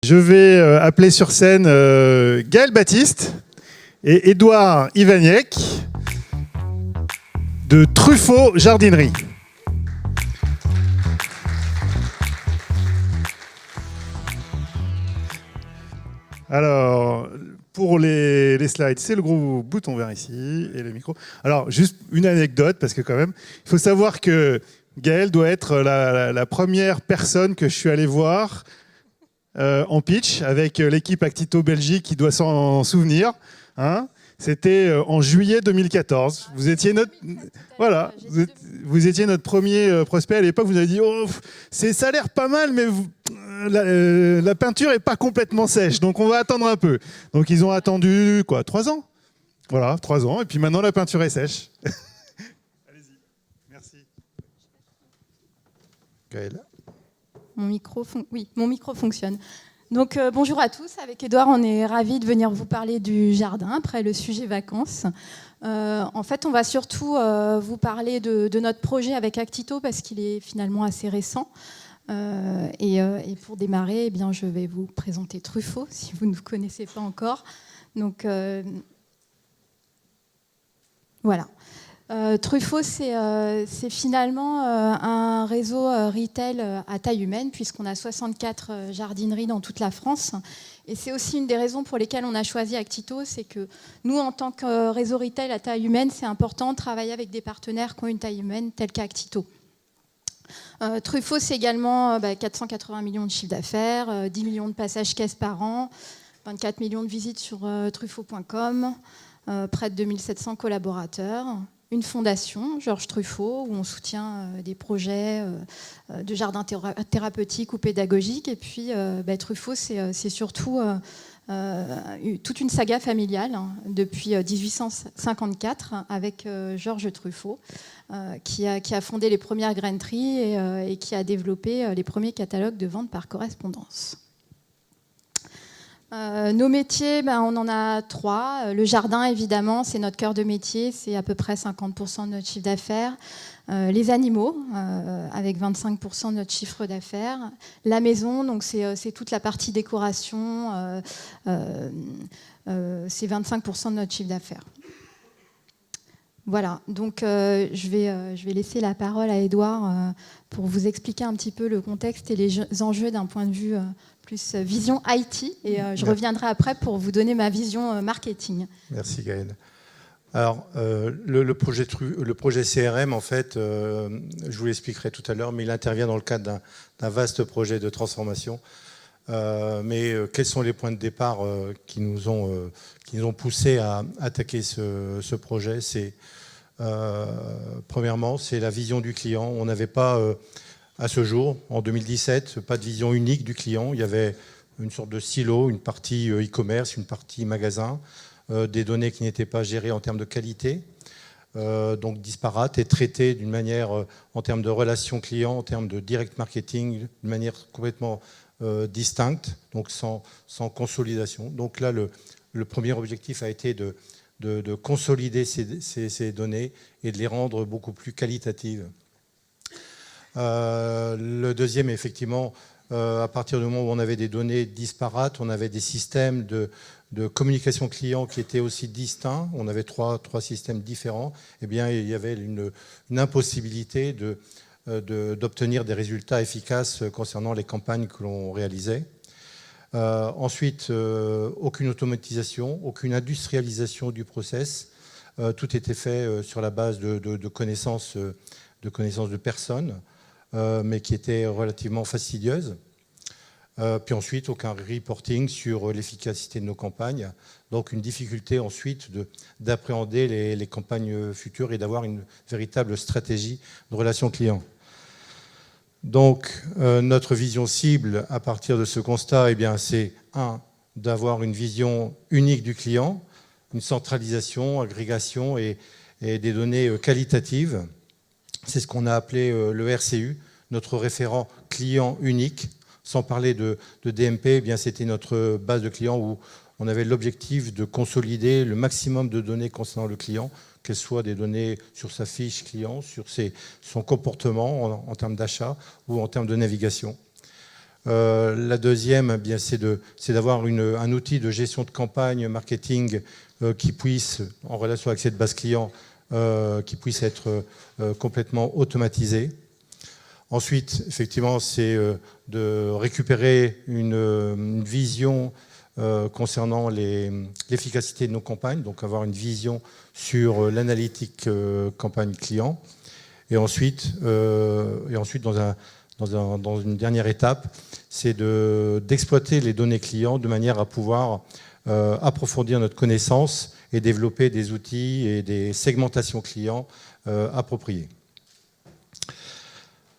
Je vais appeler sur scène Gaël Baptiste et Édouard Ivaniec de Truffaut Jardinerie. Alors, pour les slides, c'est le gros bouton vert ici et le micro. Alors, juste une anecdote, parce que quand même, il faut savoir que Gaël doit être la première personne que je suis allé voir en pitch avec l'équipe Actito Belgique qui doit s'en souvenir. Hein. C'était en juillet 2014. Vous étiez notre, voilà, vous étiez notre premier prospect à l'époque. Vous avez dit, oh, ça a l'air pas mal, mais la peinture est pas complètement sèche, donc on va attendre un peu. Donc ils ont attendu quoi, 3 ans. Voilà, 3 ans. Et puis maintenant la peinture est sèche. Allez-y. Merci. Gaël. Mon micro fonctionne. Donc bonjour à tous, avec Édouard, on est ravis de venir vous parler du jardin après le sujet vacances. En fait, on va surtout vous parler de notre projet avec Actito parce qu'il est finalement assez récent. Et pour démarrer, eh bien, je vais vous présenter Truffaut, si vous ne vous connaissez pas encore. Donc voilà. Truffaut, c'est finalement un réseau retail à taille humaine, puisqu'on a 64 jardineries dans toute la France. Et c'est aussi une des raisons pour lesquelles on a choisi Actito, c'est que nous, en tant que réseau retail à taille humaine, c'est important de travailler avec des partenaires qui ont une taille humaine telle qu'Actito. Truffaut, c'est également 480 millions de chiffre d'affaires, 10 millions de passages caisses par an, 24 millions de visites sur truffaut.com, près de 2700 collaborateurs. Une fondation, Georges Truffaut, où on soutient des projets de jardins thérapeutiques ou pédagogiques. Et puis, Truffaut, c'est surtout toute une saga familiale hein, depuis 1854 avec Georges Truffaut, qui a fondé les premières graineries et qui a développé les premiers catalogues de vente par correspondance. Nos métiers, on en a 3. Le jardin, évidemment, c'est notre cœur de métier, c'est à peu près 50% de notre chiffre d'affaires. Les animaux, avec 25% de notre chiffre d'affaires. La maison, donc c'est toute la partie décoration, c'est 25% de notre chiffre d'affaires. Voilà, donc je vais laisser la parole à Édouard pour vous expliquer un petit peu le contexte et les enjeux d'un point de vue plus vision IT. Et je reviendrai après pour vous donner ma vision marketing. Merci Gaël. Alors, le projet CRM, en fait, je vous l'expliquerai tout à l'heure, mais il intervient dans le cadre d'un vaste projet de transformation. Mais quels sont les points de départ qui nous ont poussés à attaquer ce projet? Premièrement, c'est la vision du client. On n'avait pas, à ce jour, en 2017, pas de vision unique du client. Il y avait une sorte de silo, une partie e-commerce, une partie magasin, des données qui n'étaient pas gérées en termes de qualité, donc disparates et traitées d'une manière, en termes de relations clients, en termes de direct marketing, d'une manière complètement distincte, donc sans consolidation. Donc là, le premier objectif a été de consolider ces données et de les rendre beaucoup plus qualitatives. Le deuxième, effectivement, à partir du moment où on avait des données disparates, on avait des systèmes de communication client qui étaient aussi distincts, on avait trois systèmes différents, eh bien, il y avait une impossibilité d'obtenir des résultats efficaces concernant les campagnes que l'on réalisait. Ensuite, aucune automatisation, aucune industrialisation du process. Tout était fait sur la base de connaissances de personnes, mais qui étaient relativement fastidieuses. Puis ensuite, aucun reporting sur l'efficacité de nos campagnes. Donc une difficulté ensuite d'appréhender les campagnes futures et d'avoir une véritable stratégie de relation client. Donc notre vision cible à partir de ce constat, eh bien, c'est d'avoir une vision unique du client, une centralisation, agrégation et des données qualitatives. C'est ce qu'on a appelé le RCU, notre référent client unique. Sans parler de DMP, eh bien, c'était notre base de clients où on avait l'objectif de consolider le maximum de données concernant le client, qu'elles soient des données sur sa fiche client, sur son comportement en termes d'achat ou en termes de navigation. La deuxième, eh bien, c'est d'avoir un outil de gestion de campagne marketing qui puisse, en relation avec cette base client, qui puisse être complètement automatisé. Ensuite, effectivement, c'est de récupérer une vision concernant l'efficacité de nos campagnes, donc avoir une vision sur l'analytique campagne client. Et ensuite, dans une dernière étape, c'est d'exploiter les données clients de manière à pouvoir approfondir notre connaissance et développer des outils et des segmentations clients appropriées.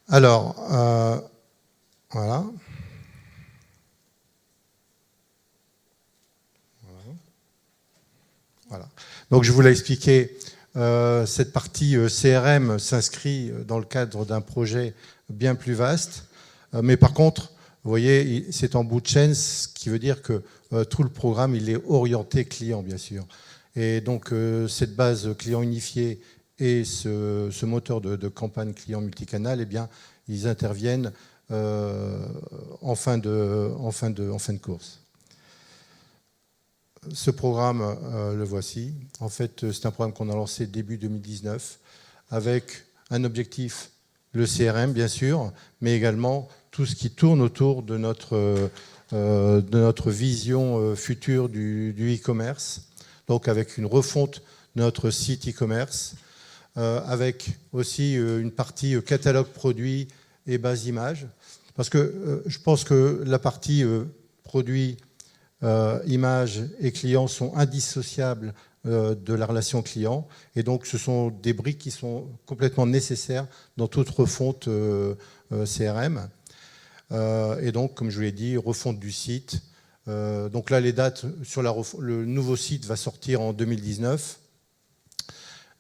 Alors, voilà. Voilà. Donc, je vous l'ai expliqué, cette partie CRM s'inscrit dans le cadre d'un projet bien plus vaste. Mais par contre, vous voyez, c'est en bout de chaîne, ce qui veut dire que tout le programme, il est orienté client, bien sûr. Et donc, cette base client unifiée et ce moteur de campagne client multicanal, eh bien, ils interviennent en fin de course. Ce programme, le voici. En fait, c'est un programme qu'on a lancé début 2019 avec un objectif, le CRM, bien sûr, mais également tout ce qui tourne autour de notre vision future du e-commerce. Donc, avec une refonte de notre site e-commerce, avec aussi une partie catalogue produit et base image. Parce que je pense que la partie produit, image et client sont indissociables de la relation client. Et donc, ce sont des briques qui sont complètement nécessaires dans toute refonte CRM. Et donc, comme je vous l'ai dit, refonte du site. Donc là, les dates sur le nouveau site va sortir en 2019.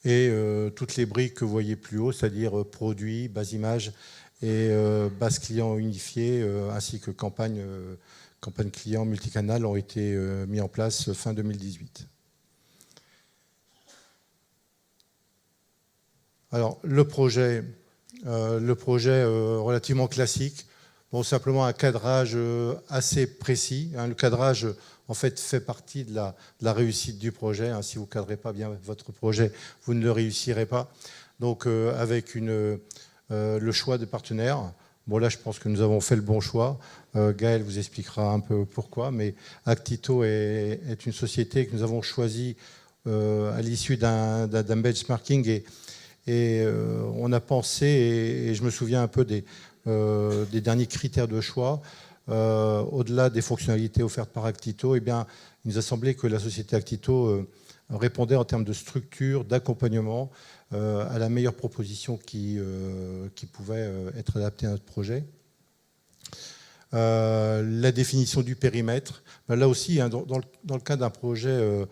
Et toutes les briques que vous voyez plus haut, c'est-à-dire produit, base image et base client unifiée, ainsi que campagne client multicanal, ont été mis en place fin 2018. Alors, le projet relativement classique, bon, simplement un cadrage assez précis. Le cadrage, en fait, fait partie de la réussite du projet. Si vous ne cadrez pas bien votre projet, vous ne le réussirez pas. Donc, avec le choix de partenaires. Bon, là, je pense que nous avons fait le bon choix. Gaël vous expliquera un peu pourquoi. Mais Actito est une société que nous avons choisie à l'issue d'un benchmarking. Et on a pensé, et je me souviens un peu des derniers critères de choix, au-delà des fonctionnalités offertes par Actito, eh bien, il nous a semblé que la société Actito répondait en termes de structure, d'accompagnement, à la meilleure proposition qui pouvait être adaptée à notre projet. La définition du périmètre, là aussi, dans le cas d'un projet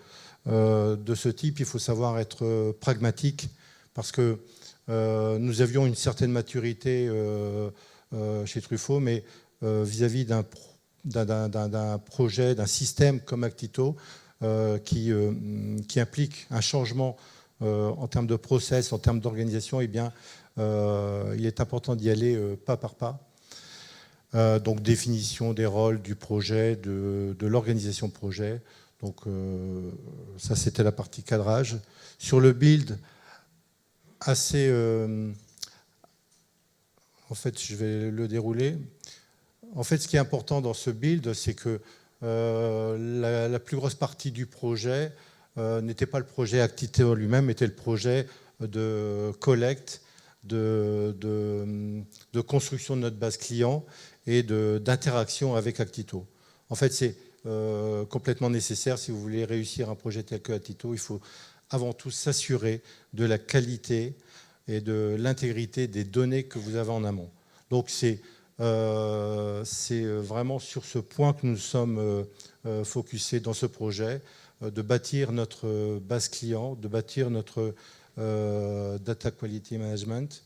de ce type, il faut savoir être pragmatique, parce que nous avions une certaine maturité chez Truffaut, mais vis-à-vis d'un projet, d'un système comme Actito, qui implique un changement en termes de process, en termes d'organisation, eh bien, il est important d'y aller pas par pas. Donc, définition des rôles du projet, de l'organisation de projet. Donc, ça, c'était la partie cadrage. Sur le build, assez... en fait, je vais le dérouler. En fait, ce qui est important dans ce build, c'est que la plus grosse partie du projet n'était pas le projet Actito lui-même, était le projet de collecte, de construction de notre base client et d'interaction avec Actito. En fait, c'est complètement nécessaire si vous voulez réussir un projet tel que Actito. Il faut avant tout s'assurer de la qualité et de l'intégrité des données que vous avez en amont. Donc, c'est vraiment sur ce point que nous sommes focusés dans ce projet, de bâtir notre base client, de bâtir notre data quality management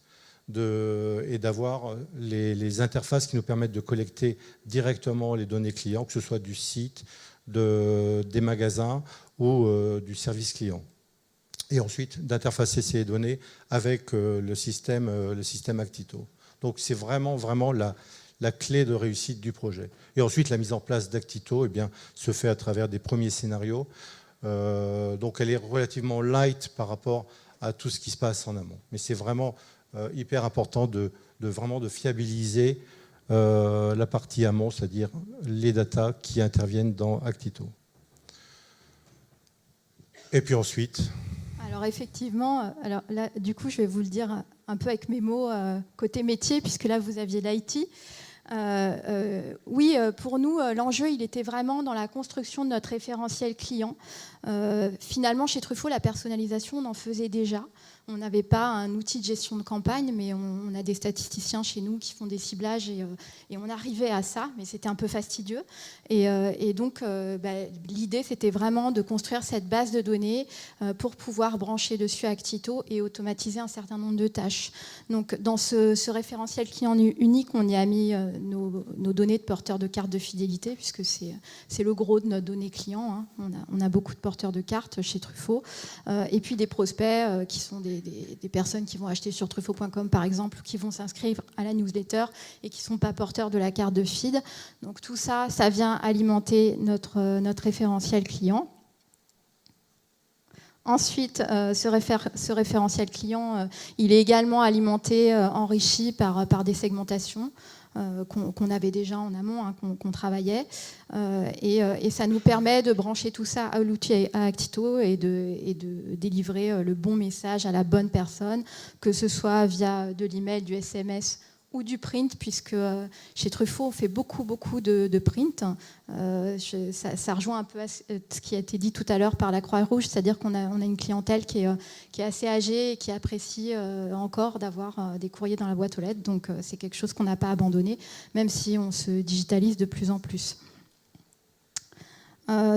et d'avoir les interfaces qui nous permettent de collecter directement les données clients, que ce soit du site, des magasins ou du service client. Et ensuite, d'interfacer ces données avec le système Actito. Donc, c'est vraiment la clé de réussite du projet. Et ensuite, la mise en place d'Actito se fait à travers des premiers scénarios. Donc elle est relativement light par rapport à tout ce qui se passe en amont. Mais c'est vraiment hyper important de fiabiliser la partie amont, c'est-à-dire les datas qui interviennent dans Actito. Et puis ensuite... Alors effectivement, alors là, du coup, je vais vous le dire un peu avec mes mots côté métier, puisque là, vous aviez l'IT. Oui, pour nous, l'enjeu, il était vraiment dans la construction de notre référentiel client. Finalement, chez Truffaut, la personnalisation, on en faisait déjà. On n'avait pas un outil de gestion de campagne, mais on a des statisticiens chez nous qui font des ciblages et on arrivait à ça, mais c'était un peu fastidieux. Et donc, l'idée, c'était vraiment de construire cette base de données pour pouvoir brancher dessus Actito et automatiser un certain nombre de tâches. Donc, dans ce référentiel client unique, on y a mis nos données de porteurs de cartes de fidélité, puisque c'est le gros de notre donnée client. Hein. On a beaucoup de porteurs de cartes chez Truffaut. Et puis des prospects qui sont des personnes qui vont acheter sur Truffaut.com par exemple, ou qui vont s'inscrire à la newsletter et qui ne sont pas porteurs de la carte de feed. Donc tout ça, ça vient alimenter notre référentiel client. Ensuite, ce référentiel client, il est également alimenté, enrichi par des segmentations qu'on avait déjà en amont, hein, qu'on travaillait. Et ça nous permet de brancher tout ça à l'outil à Actito et de délivrer le bon message à la bonne personne, que ce soit via de l'email, du SMS ou du print, puisque chez Truffaut, on fait beaucoup de print. Ça rejoint un peu à ce qui a été dit tout à l'heure par la Croix-Rouge, c'est-à-dire qu'on a une clientèle qui est assez âgée et qui apprécie encore d'avoir des courriers dans la boîte aux lettres. Donc c'est quelque chose qu'on n'a pas abandonné, même si on se digitalise de plus en plus.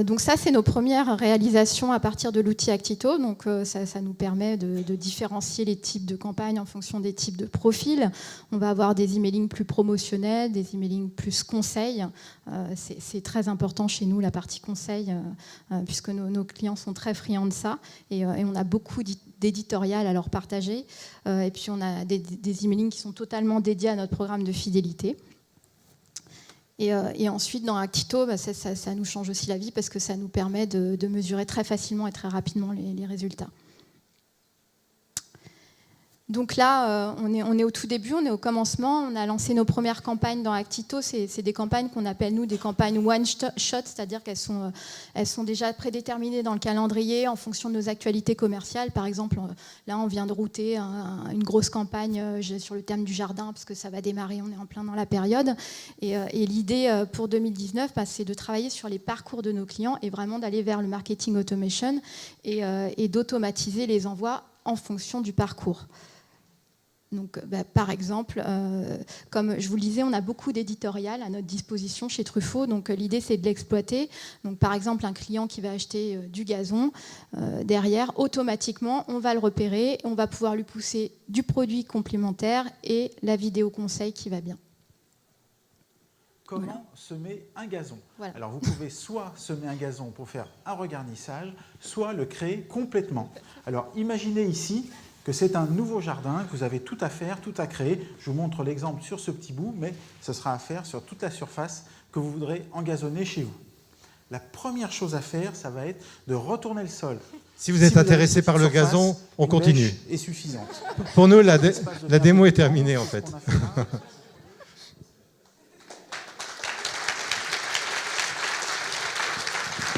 Donc ça, c'est nos premières réalisations à partir de l'outil Actito. Donc ça nous permet de différencier les types de campagnes en fonction des types de profils. On va avoir des emailing plus promotionnels, des emailing plus conseils. C'est très important chez nous, la partie conseil, puisque nos clients sont très friands de ça. Et on a beaucoup d'éditorial à leur partager. Et puis on a des emailing qui sont totalement dédiés à notre programme de fidélité. Et ensuite, dans Actito, ça nous change aussi la vie parce que ça nous permet de mesurer très facilement et très rapidement les résultats. Donc là, on est au tout début, on est au commencement. On a lancé nos premières campagnes dans Actito. C'est des campagnes qu'on appelle, nous, des campagnes one-shot, c'est-à-dire qu'elles sont déjà prédéterminées dans le calendrier en fonction de nos actualités commerciales. Par exemple, là, on vient de router une grosse campagne sur le thème du jardin, parce que ça va démarrer, on est en plein dans la période. Et l'idée pour 2019, c'est de travailler sur les parcours de nos clients et vraiment d'aller vers le marketing automation et d'automatiser les envois en fonction du parcours. Donc, par exemple, comme je vous le disais, on a beaucoup d'éditorial à notre disposition chez Truffaut. Donc, l'idée, c'est de l'exploiter. Donc, par exemple, un client qui va acheter du gazon, derrière, automatiquement, on va le repérer. On va pouvoir lui pousser du produit complémentaire et la vidéo conseil qui va bien. Comment semer un gazon? Voilà. Alors, vous pouvez soit semer un gazon pour faire un regarnissage, soit le créer complètement. Alors, imaginez ici que c'est un nouveau jardin, que vous avez tout à faire, tout à créer. Je vous montre l'exemple sur ce petit bout, mais ce sera à faire sur toute la surface que vous voudrez engazonner chez vous. La première chose à faire, ça va être de retourner le sol. Si vous êtes intéressé par le gazon, on continue. Est suffisante. Pour nous, la démo est terminée en fait.